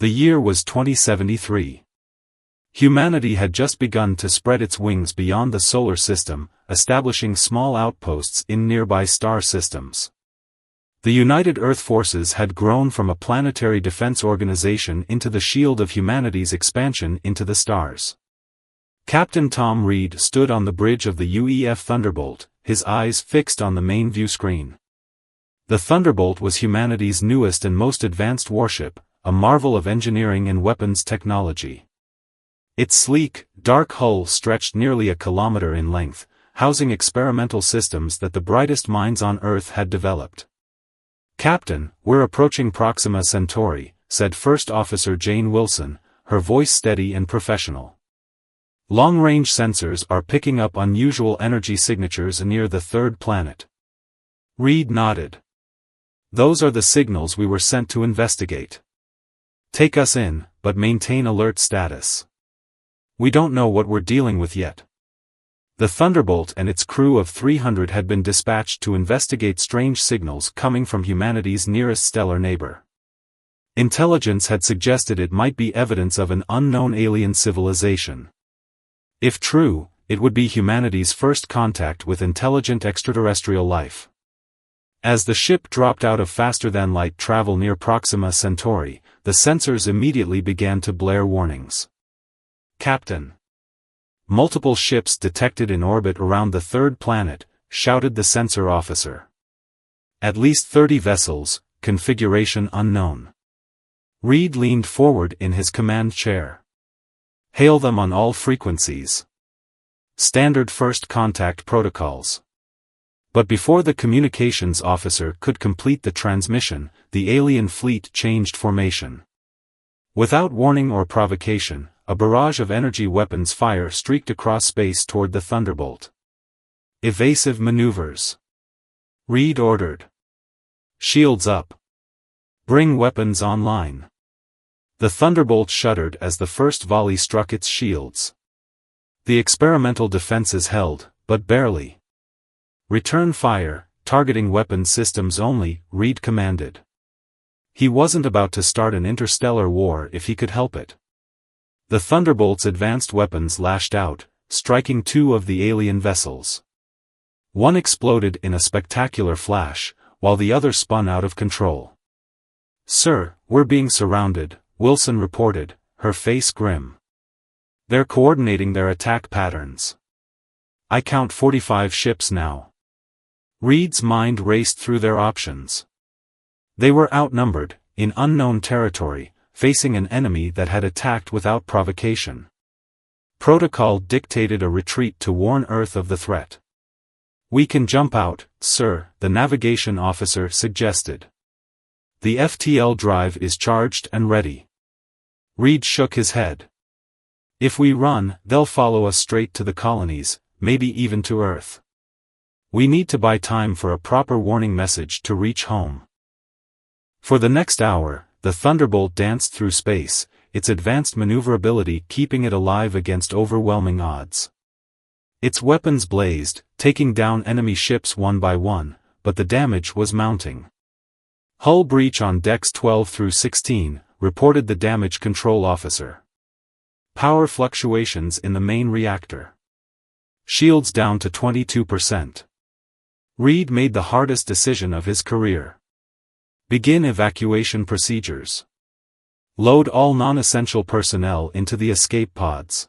The year was 2073. Humanity had just begun to spread its wings beyond the solar system, establishing small outposts in nearby star systems. The United Earth Forces had grown from a planetary defense organization into the shield of humanity's expansion into the stars. Captain Tom Reed stood on the bridge of the UEF Thunderbolt, his eyes fixed on the main view screen. The Thunderbolt was humanity's newest and most advanced warship, a marvel of engineering and weapons technology. Its sleek, dark hull stretched nearly a kilometer in length, housing experimental systems that the brightest minds on Earth had developed. "Captain, we're approaching Proxima Centauri," said First Officer Jane Wilson, her voice steady and professional. "Long-range sensors are picking up unusual energy signatures near the third planet." Reed nodded. "Those are the signals we were sent to investigate. Take us in, but maintain alert status. We don't know what we're dealing with yet." The Thunderbolt and its crew of 300 had been dispatched to investigate strange signals coming from humanity's nearest stellar neighbor. Intelligence had suggested it might be evidence of an unknown alien civilization. If true, it would be humanity's first contact with intelligent extraterrestrial life. As the ship dropped out of faster-than-light travel near Proxima Centauri, the sensors immediately began to blare warnings. "Captain! Multiple ships detected in orbit around the third planet," shouted the sensor officer. "At least 30 vessels, configuration unknown." Reed leaned forward in his command chair. "Hail them on all frequencies. Standard first contact protocols." But before the communications officer could complete the transmission, the alien fleet changed formation. Without warning or provocation, a barrage of energy weapons fire streaked across space toward the Thunderbolt. "Evasive maneuvers," Reed ordered. "Shields up. Bring weapons online." The Thunderbolt shuddered as the first volley struck its shields. The experimental defenses held, but barely. "Return fire, targeting weapons systems only," Reed commanded. He wasn't about to start an interstellar war if he could help it. The Thunderbolt's advanced weapons lashed out, striking 2 of the alien vessels. One exploded in a spectacular flash, while the other spun out of control. "Sir, we're being surrounded," Wilson reported, her face grim. "They're coordinating their attack patterns. I count 45 ships now." Reed's mind raced through their options. They were outnumbered, in unknown territory, facing an enemy that had attacked without provocation. Protocol dictated a retreat to warn Earth of the threat. "We can jump out, sir," the navigation officer suggested. "The FTL drive is charged and ready." Reed shook his head. "If we run, they'll follow us straight to the colonies, maybe even to Earth. We need to buy time for a proper warning message to reach home." For the next hour, the Thunderbolt danced through space, its advanced maneuverability keeping it alive against overwhelming odds. Its weapons blazed, taking down enemy ships one by one, but the damage was mounting. "Hull breach on decks 12 through 16, reported the damage control officer. "Power fluctuations in the main reactor. Shields down to 22%. Reed made the hardest decision of his career. "Begin evacuation procedures. Load all non-essential personnel into the escape pods.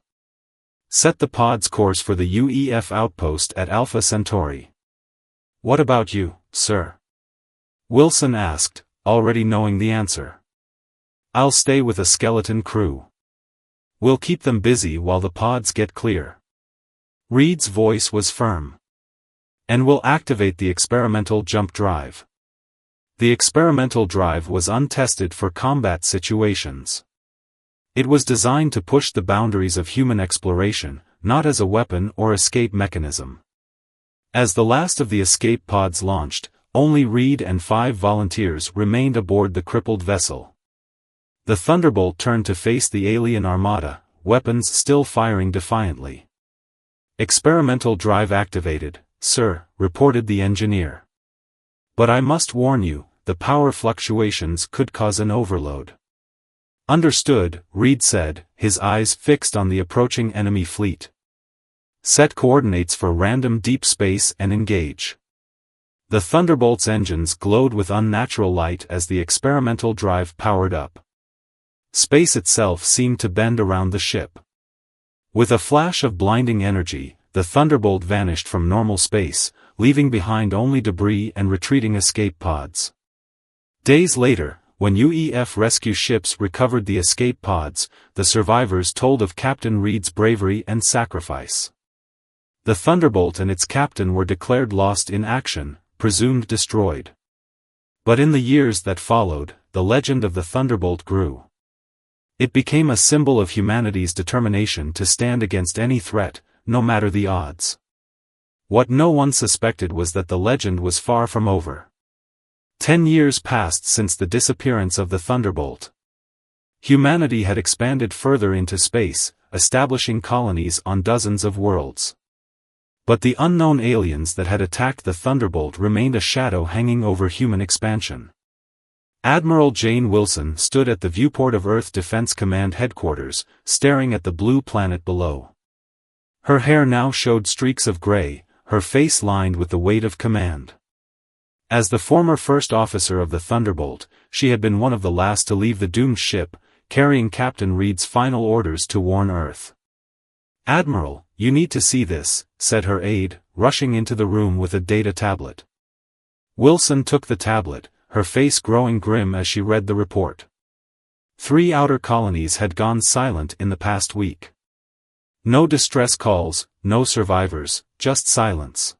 Set the pod's course for the UEF outpost at Alpha Centauri." "What about you, sir?" Wilson asked, already knowing the answer. "I'll stay with a skeleton crew. We'll keep them busy while the pods get clear." Reed's voice was firm. "And we'll activate the experimental jump drive." The experimental drive was untested for combat situations. It was designed to push the boundaries of human exploration, not as a weapon or escape mechanism. As the last of the escape pods launched, only Reed and 5 volunteers remained aboard the crippled vessel. The Thunderbolt turned to face the alien Armada, weapons still firing defiantly. "Experimental drive activated, sir," reported the engineer. "But I must warn you, the power fluctuations could cause an overload." Understood, Reed said, his eyes fixed on the approaching enemy fleet. Set coordinates for random deep space and engage. The Thunderbolt's engines glowed with unnatural light as the experimental drive powered up. Space itself seemed to bend around the ship. With a flash of blinding energy, the Thunderbolt vanished from normal space, leaving behind only debris and retreating escape pods. Days later, when UEF rescue ships recovered the escape pods, the survivors told of Captain Reed's bravery and sacrifice. The Thunderbolt and its captain were declared lost in action, presumed destroyed. But in the years that followed, the legend of the Thunderbolt grew. It became a symbol of humanity's determination to stand against any threat, no matter the odds. What no one suspected was that the legend was far from over. 10 years passed since the disappearance of the Thunderbolt. Humanity had expanded further into space, establishing colonies on dozens of worlds. But the unknown aliens that had attacked the Thunderbolt remained a shadow hanging over human expansion. Admiral Jane Wilson stood at the viewport of Earth Defense Command headquarters, staring at the blue planet below. Her hair now showed streaks of gray, her face lined with the weight of command. As the former first officer of the Thunderbolt, she had been one of the last to leave the doomed ship, carrying Captain Reed's final orders to warn Earth. "Admiral, you need to see this," said her aide, rushing into the room with a data tablet. Wilson took the tablet, her face growing grim as she read the report. 3 outer colonies had gone silent in the past week. No distress calls, no survivors, just silence.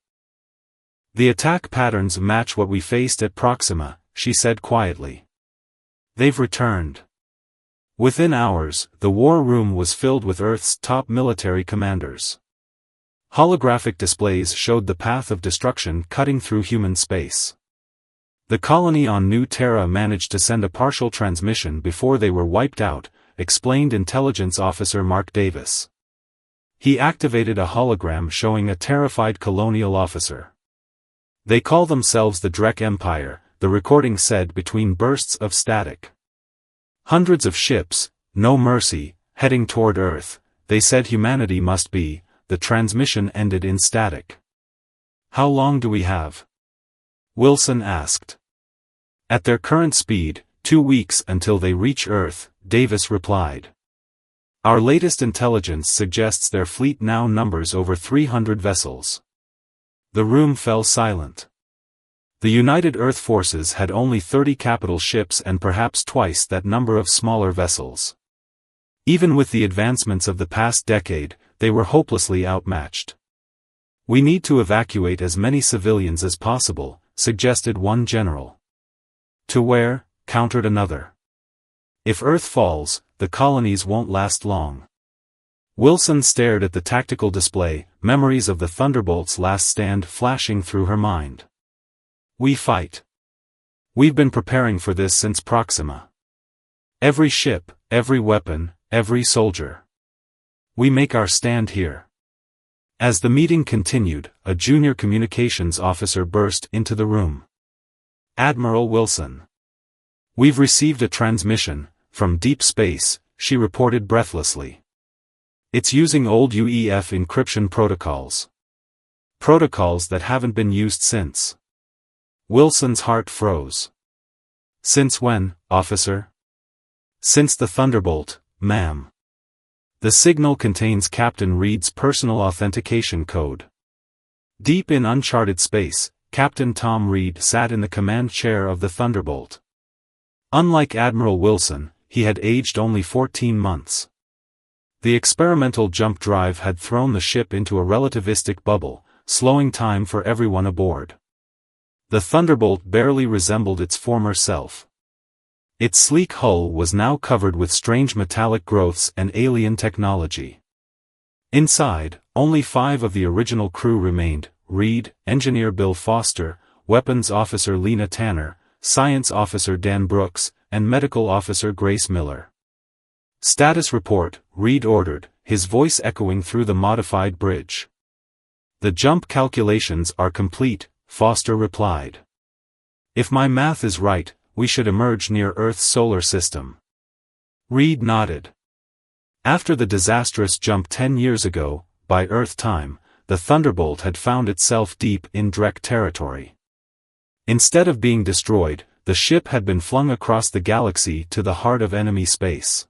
"The attack patterns match what we faced at Proxima," she said quietly. "They've returned." Within hours, the war room was filled with Earth's top military commanders. Holographic displays showed the path of destruction cutting through human space. The colony on New Terra managed to send a partial transmission before they were wiped out, explained Intelligence Officer Mark Davis. He activated a hologram showing a terrified colonial officer. "They call themselves the Drek Empire," the recording said between bursts of static. "Hundreds of ships, no mercy, heading toward Earth, they said humanity must be." The transmission ended in static. "How long do we have?" Wilson asked. "At their current speed, 2 weeks until they reach Earth," Davis replied. "Our latest intelligence suggests their fleet now numbers over 300 vessels." The room fell silent. The United Earth Forces had only 30 capital ships and perhaps twice that number of smaller vessels. Even with the advancements of the past decade, they were hopelessly outmatched. "We need to evacuate as many civilians as possible," suggested one general. "To where?" countered another. "If Earth falls, the colonies won't last long." Wilson stared at the tactical display, memories of the Thunderbolt's last stand flashing through her mind. "We fight. We've been preparing for this since Proxima. Every ship, every weapon, every soldier. We make our stand here." As the meeting continued, a junior communications officer burst into the room. "Admiral Wilson. We've received a transmission, from deep space," she reported breathlessly. "It's using old UEF encryption protocols. Protocols that haven't been used since." Wilson's heart froze. "Since when, officer?" "Since the Thunderbolt, ma'am. The signal contains Captain Reed's personal authentication code." Deep in uncharted space, Captain Tom Reed sat in the command chair of the Thunderbolt. Unlike Admiral Wilson, he had aged only 14 months. The experimental jump drive had thrown the ship into a relativistic bubble, slowing time for everyone aboard. The Thunderbolt barely resembled its former self. Its sleek hull was now covered with strange metallic growths and alien technology. Inside, only 5 of the original crew remained: Reed, Engineer Bill Foster, Weapons Officer Lena Tanner, Science Officer Dan Brooks, and Medical Officer Grace Miller. "Status report," Reed ordered, his voice echoing through the modified bridge. "The jump calculations are complete," Foster replied. "If my math is right, we should emerge near Earth's solar system." Reed nodded. After the disastrous jump 10 years ago, by Earth time, the Thunderbolt had found itself deep in Drek territory. Instead of being destroyed, the ship had been flung across the galaxy to the heart of enemy space.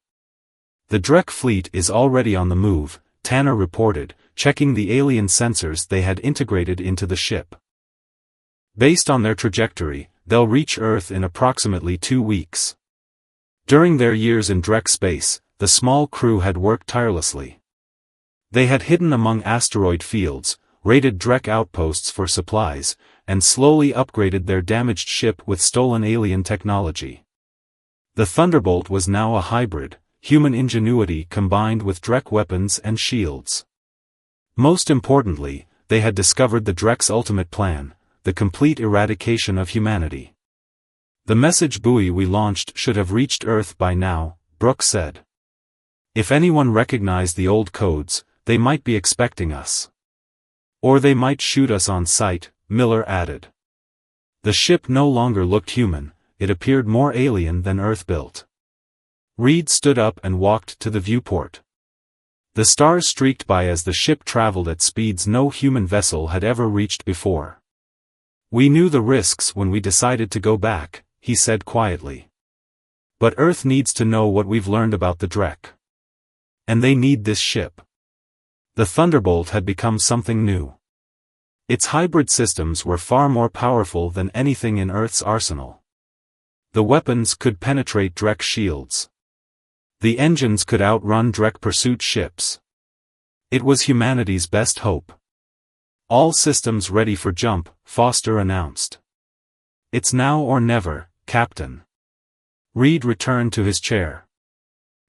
The Drek fleet is already on the move, Tanner reported, checking the alien sensors they had integrated into the ship. Based on their trajectory, they'll reach Earth in approximately 2 weeks. During their years in Drek space, the small crew had worked tirelessly. They had hidden among asteroid fields, raided Drek outposts for supplies, and slowly upgraded their damaged ship with stolen alien technology. The Thunderbolt was now a hybrid, human ingenuity combined with Drek weapons and shields. Most importantly, they had discovered the Drek's ultimate plan, the complete eradication of humanity. The message buoy we launched should have reached Earth by now, Brooke said. If anyone recognized the old codes, they might be expecting us. Or they might shoot us on sight, Miller added. The ship no longer looked human, it appeared more alien than Earth-built. Reed stood up and walked to the viewport. The stars streaked by as the ship traveled at speeds no human vessel had ever reached before. We knew the risks when we decided to go back, he said quietly. But Earth needs to know what we've learned about the Drek. And they need this ship. The Thunderbolt had become something new. Its hybrid systems were far more powerful than anything in Earth's arsenal. The weapons could penetrate Drek shields. The engines could outrun Drek pursuit ships. It was humanity's best hope. All systems ready for jump, Foster announced. It's now or never, Captain. Reed returned to his chair.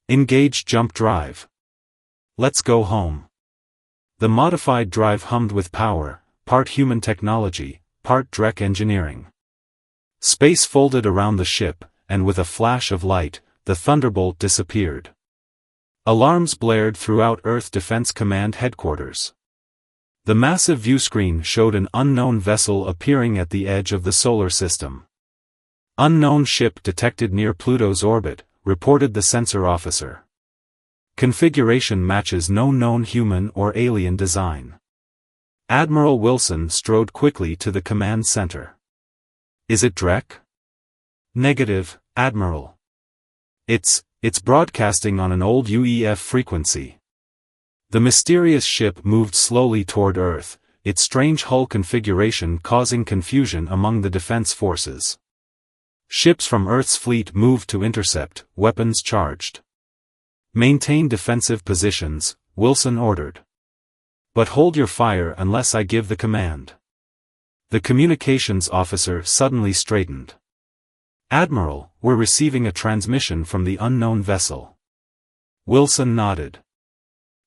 Engage jump drive. Let's go home. The modified drive hummed with power, part human technology, part Drek engineering. Space folded around the ship, and with a flash of light, the Thunderbolt disappeared. Alarms blared throughout Earth Defense Command headquarters. The massive viewscreen showed an unknown vessel appearing at the edge of the solar system. Unknown ship detected near Pluto's orbit, reported the sensor officer. Configuration matches no known human or alien design. Admiral Wilson strode quickly to the command center. Is it Drek? Negative, Admiral. It's broadcasting on an old UEF frequency. The mysterious ship moved slowly toward Earth, its strange hull configuration causing confusion among the defense forces. Ships from Earth's fleet moved to intercept, weapons charged. Maintain defensive positions, Wilson ordered. But hold your fire unless I give the command. The communications officer suddenly straightened. Admiral, we're receiving a transmission from the unknown vessel. Wilson nodded.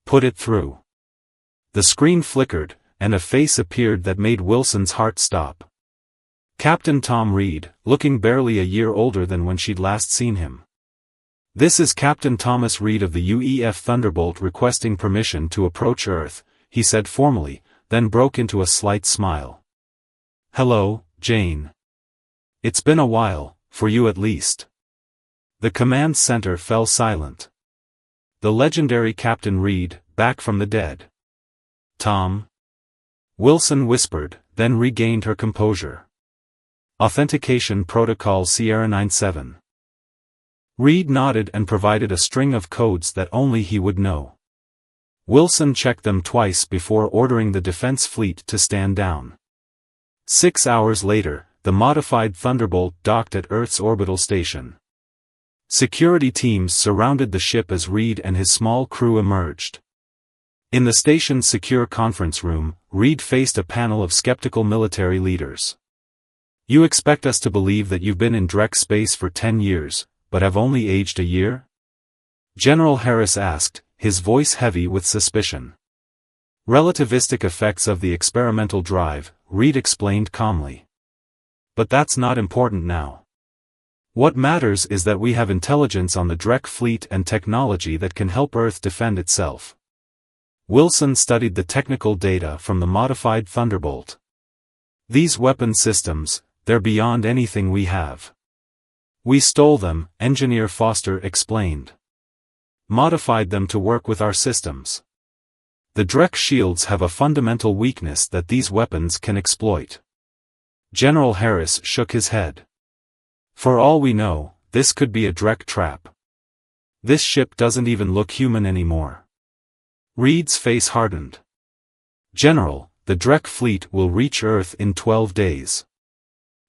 Put it through. The screen flickered, and a face appeared that made Wilson's heart stop. Captain Tom Reed, looking barely a year older than when she'd last seen him. This is Captain Thomas Reed of the UEF Thunderbolt requesting permission to approach Earth, he said formally, then broke into a slight smile. Hello, Jane. It's been a while, for you at least. The command center fell silent. The legendary Captain Reed, back from the dead. Tom? Wilson whispered, then regained her composure. Authentication Protocol Sierra 97. Reed nodded and provided a string of codes that only he would know. Wilson checked them twice before ordering the defense fleet to stand down. 6 hours later, the modified Thunderbolt docked at Earth's orbital station. Security teams surrounded the ship as Reed and his small crew emerged. In the station's secure conference room, Reed faced a panel of skeptical military leaders. You expect us to believe that you've been in Drek space for 10 years, but have only aged a year? General Harris asked, his voice heavy with suspicion. Relativistic effects of the experimental drive, Reed explained calmly. But that's not important now. What matters is that we have intelligence on the Drek fleet and technology that can help Earth defend itself. Wilson studied the technical data from the modified Thunderbolt. These weapon systems, they're beyond anything we have. We stole them, Engineer Foster explained. Modified them to work with our systems. The Drek shields have a fundamental weakness that these weapons can exploit. General Harris shook his head. For all we know, this could be a Drek trap. This ship doesn't even look human anymore. Reed's face hardened. General, the Drek fleet will reach Earth in 12 days.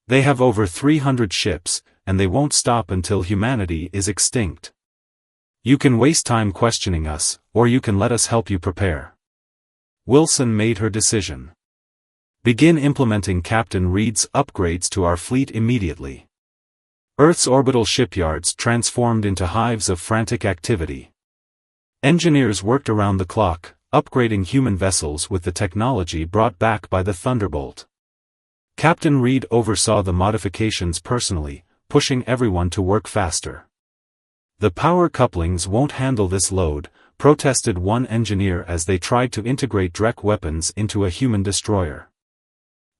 They have over 300 ships, and they won't stop until humanity is extinct. You can waste time questioning us, or you can let us help you prepare. Wilson made her decision. Begin implementing Captain Reed's upgrades to our fleet immediately. Earth's orbital shipyards transformed into hives of frantic activity. Engineers worked around the clock, upgrading human vessels with the technology brought back by the Thunderbolt. Captain Reed oversaw the modifications personally, pushing everyone to work faster. The power couplings won't handle this load, protested one engineer as they tried to integrate Drek weapons into a human destroyer.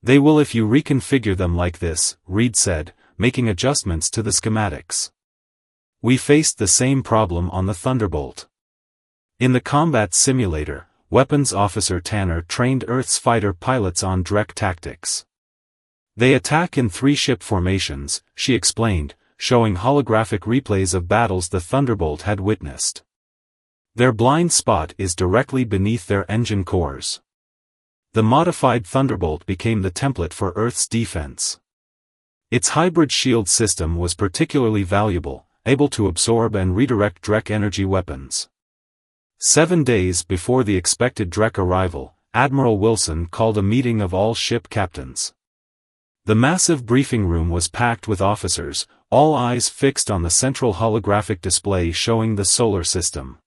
They will if you reconfigure them like this, Reed said, making adjustments to the schematics. We faced the same problem on the Thunderbolt. In the combat simulator, Weapons Officer Tanner trained Earth's fighter pilots on Drek tactics. They attack in 3-ship formations, she explained, showing holographic replays of battles the Thunderbolt had witnessed. Their blind spot is directly beneath their engine cores. The modified Thunderbolt became the template for Earth's defense. Its hybrid shield system was particularly valuable, able to absorb and redirect Drek energy weapons. 7 days before the expected Drek arrival, Admiral Wilson called a meeting of all ship captains. The massive briefing room was packed with officers, all eyes fixed on the central holographic display showing the solar system.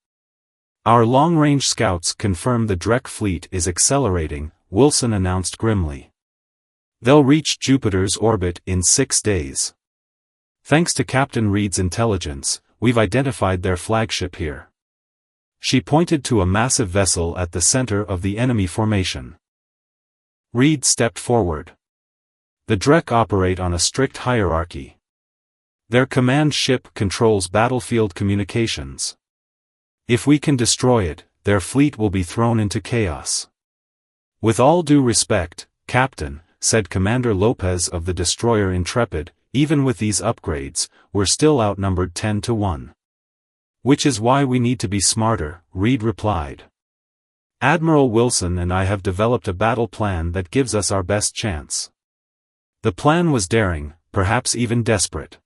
Our long-range scouts confirm the Drek fleet is accelerating, Wilson announced grimly. They'll reach Jupiter's orbit in 6 days. Thanks to Captain Reed's intelligence, we've identified their flagship here. She pointed to a massive vessel at the center of the enemy formation. Reed stepped forward. The Drek operate on a strict hierarchy. Their command ship controls battlefield communications. If we can destroy it, their fleet will be thrown into chaos. With all due respect, Captain, said Commander Lopez of the destroyer Intrepid, even with these upgrades, we're still outnumbered 10-1. Which is why we need to be smarter, Reed replied. Admiral Wilson and I have developed a battle plan that gives us our best chance. The plan was daring, perhaps even desperate.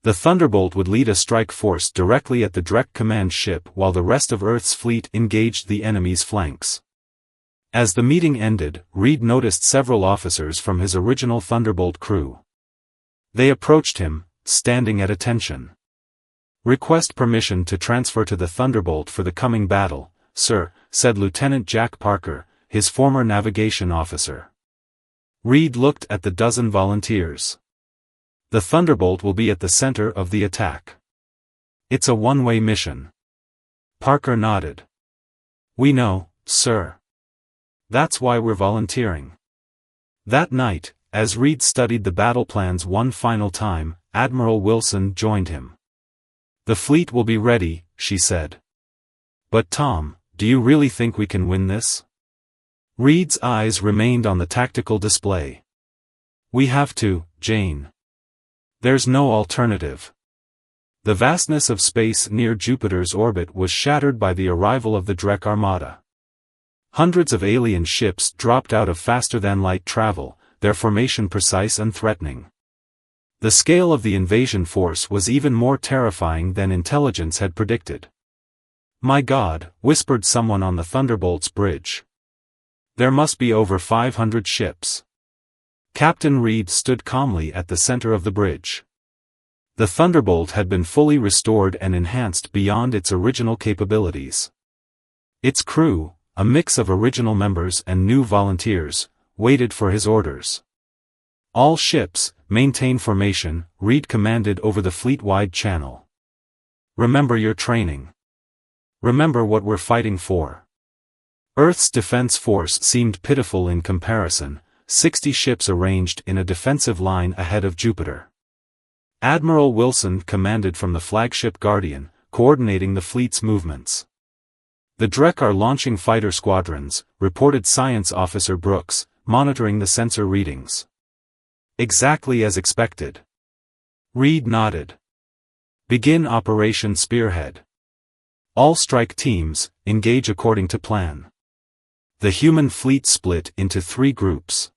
The Thunderbolt would lead a strike force directly at the Drek command ship while the rest of Earth's fleet engaged the enemy's flanks. As the meeting ended, Reed noticed several officers from his original Thunderbolt crew. They approached him, standing at attention. Request permission to transfer to the Thunderbolt for the coming battle, sir, said Lieutenant Jack Parker, his former navigation officer. Reed looked at the dozen volunteers. The Thunderbolt will be at the center of the attack. It's a one-way mission. Parker nodded. We know, sir. That's why we're volunteering. That night, as Reed studied the battle plans one final time, Admiral Wilson joined him. The fleet will be ready, she said. But Tom, do you really think we can win this? Reed's eyes remained on the tactical display. We have to, Jane. There's no alternative. The vastness of space near Jupiter's orbit was shattered by the arrival of the Drek Armada. Hundreds of alien ships dropped out of faster-than-light travel, their formation precise and threatening. The scale of the invasion force was even more terrifying than intelligence had predicted. My God, whispered someone on the Thunderbolt's bridge. There must be over 500 ships. Captain Reed stood calmly at the center of the bridge. The Thunderbolt had been fully restored and enhanced beyond its original capabilities. Its crew, a mix of original members and new volunteers, waited for his orders. All ships, maintain formation, Reed commanded over the fleet-wide channel. Remember your training. Remember what we're fighting for. Earth's defense force seemed pitiful in comparison, 60 ships arranged in a defensive line ahead of Jupiter. Admiral Wilson commanded from the flagship Guardian, coordinating the fleet's movements. "The Drek are launching fighter squadrons," reported Science Officer Brooks, monitoring the sensor readings. "Exactly as expected." Reed nodded. "Begin Operation Spearhead. All strike teams, engage according to plan." The human fleet split into 3 groups.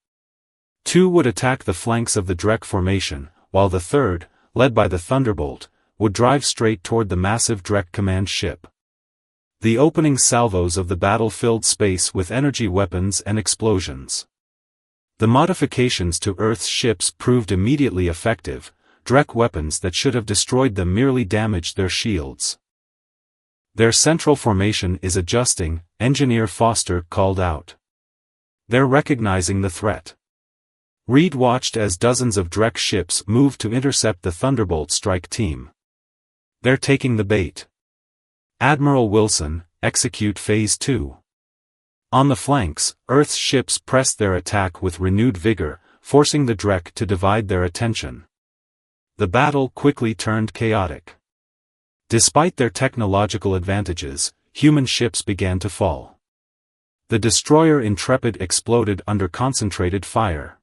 2 would attack the flanks of the Drek formation, while the third, led by the Thunderbolt, would drive straight toward the massive Drek command ship. The opening salvos of the battle filled space with energy weapons and explosions. The modifications to Earth's ships proved immediately effective. Drek weapons that should have destroyed them merely damaged their shields. "Their central formation is adjusting," Engineer Foster called out. "They're recognizing the threat." Reed watched as dozens of Drek ships moved to intercept the Thunderbolt strike team. "They're taking the bait. Admiral Wilson, execute Phase 2. On the flanks, Earth's ships pressed their attack with renewed vigor, forcing the Drek to divide their attention. The battle quickly turned chaotic. Despite their technological advantages, human ships began to fall. The destroyer Intrepid exploded under concentrated fire.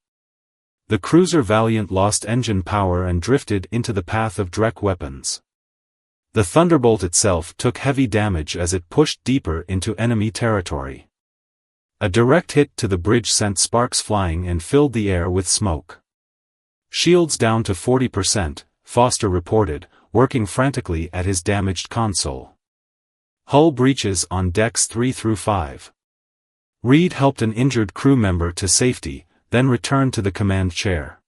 The cruiser Valiant lost engine power and drifted into the path of Drek weapons. The Thunderbolt itself took heavy damage as it pushed deeper into enemy territory. A direct hit to the bridge sent sparks flying and filled the air with smoke. "Shields down to 40%, Foster reported, working frantically at his damaged console. "Hull breaches on decks 3 through 5. Reed helped an injured crew member to safety, then returned to the command chair.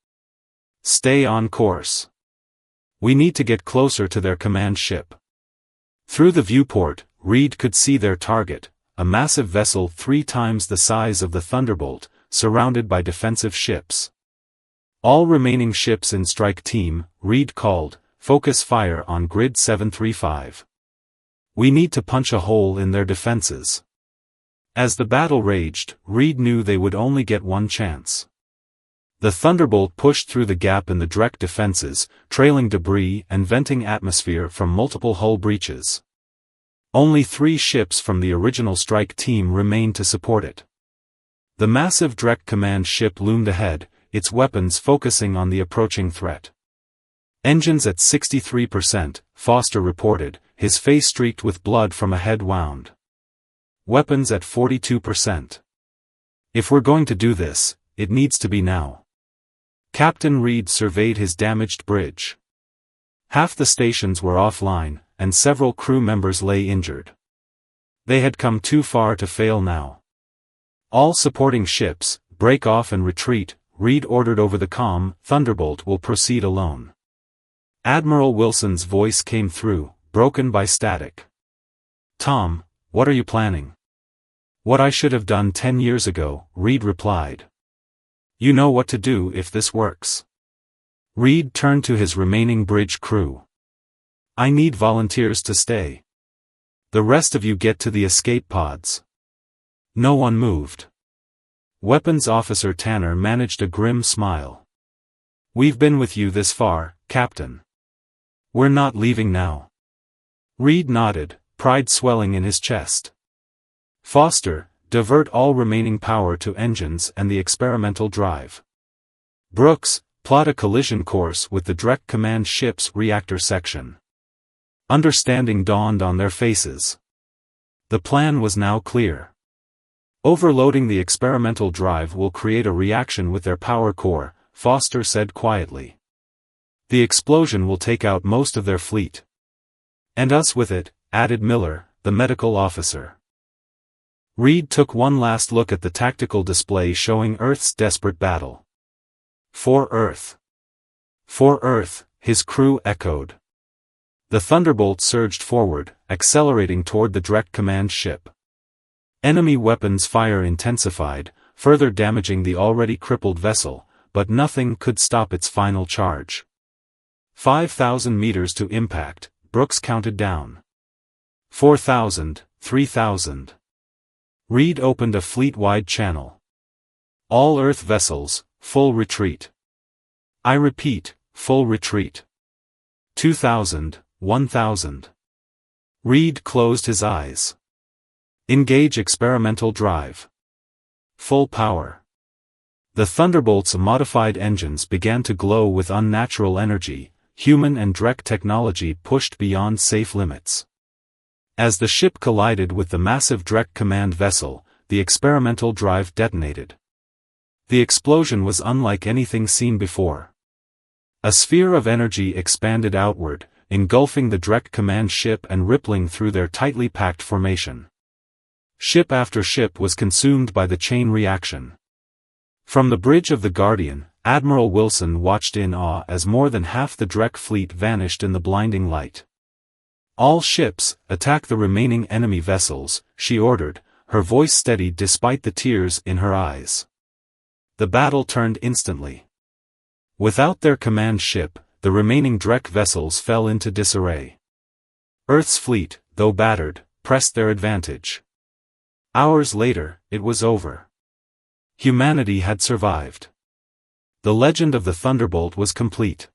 "Stay on course. We need to get closer to their command ship." Through the viewport, Reed could see their target, a massive vessel 3 times the size of the Thunderbolt, surrounded by defensive ships. "All remaining ships in strike team," Reed called, "focus fire on grid 735. We need to punch a hole in their defenses." As the battle raged, Reed knew they would only get one chance. The Thunderbolt pushed through the gap in the Drek defenses, trailing debris and venting atmosphere from multiple hull breaches. Only 3 ships from the original strike team remained to support it. The massive Drek command ship loomed ahead, its weapons focusing on the approaching threat. "Engines at 63%, Foster reported, his face streaked with blood from a head wound. "Weapons at 42%. If we're going to do this, it needs to be now." Captain Reed surveyed his damaged bridge. Half the stations were offline, and several crew members lay injured. They had come too far to fail now. "All supporting ships, break off and retreat," Reed ordered over the comm. "Thunderbolt will proceed alone." Admiral Wilson's voice came through, broken by static. "Tom, what are you planning?" "What I should have done 10 years ago," Reed replied. "You know what to do if this works." Reed turned to his remaining bridge crew. "I need volunteers to stay. The rest of you get to the escape pods." No one moved. Weapons Officer Tanner managed a grim smile. "We've been with you this far, Captain. We're not leaving now." Reed nodded, pride swelling in his chest. "Foster, divert all remaining power to engines and the experimental drive. Brooks, plot a collision course with the Drek command ship's reactor section." Understanding dawned on their faces. The plan was now clear. "Overloading the experimental drive will create a reaction with their power core," Foster said quietly. "The explosion will take out most of their fleet. And us with it," added Miller, the medical officer. Reed took one last look at the tactical display showing Earth's desperate battle. "For Earth. For Earth," his crew echoed. The Thunderbolt surged forward, accelerating toward the Drek command ship. Enemy weapons fire intensified, further damaging the already crippled vessel, but nothing could stop its final charge. 5,000 meters to impact, Brooks counted down. 4,000, 3,000. Reed opened a fleet-wide channel. "All Earth vessels, full retreat. I repeat, full retreat. 2,000, 1,000. Reed closed his eyes. Engage experimental drive. Full power. The Thunderbolt's modified engines began to glow with unnatural energy, human and Drek technology pushed beyond safe limits. As the ship collided with the massive Drek command vessel, the experimental drive detonated. The explosion was unlike anything seen before. A sphere of energy expanded outward, engulfing the Drek command ship and rippling through their tightly packed formation. Ship after ship was consumed by the chain reaction. From the bridge of the Guardian, Admiral Wilson watched in awe as more than half the Drek fleet vanished in the blinding light. "All ships, attack the remaining enemy vessels," she ordered, her voice steady despite the tears in her eyes. The battle turned instantly. Without their command ship, the remaining Drek vessels fell into disarray. Earth's fleet, though battered, pressed their advantage. Hours later, it was over. Humanity had survived. The legend of the Thunderbolt was complete.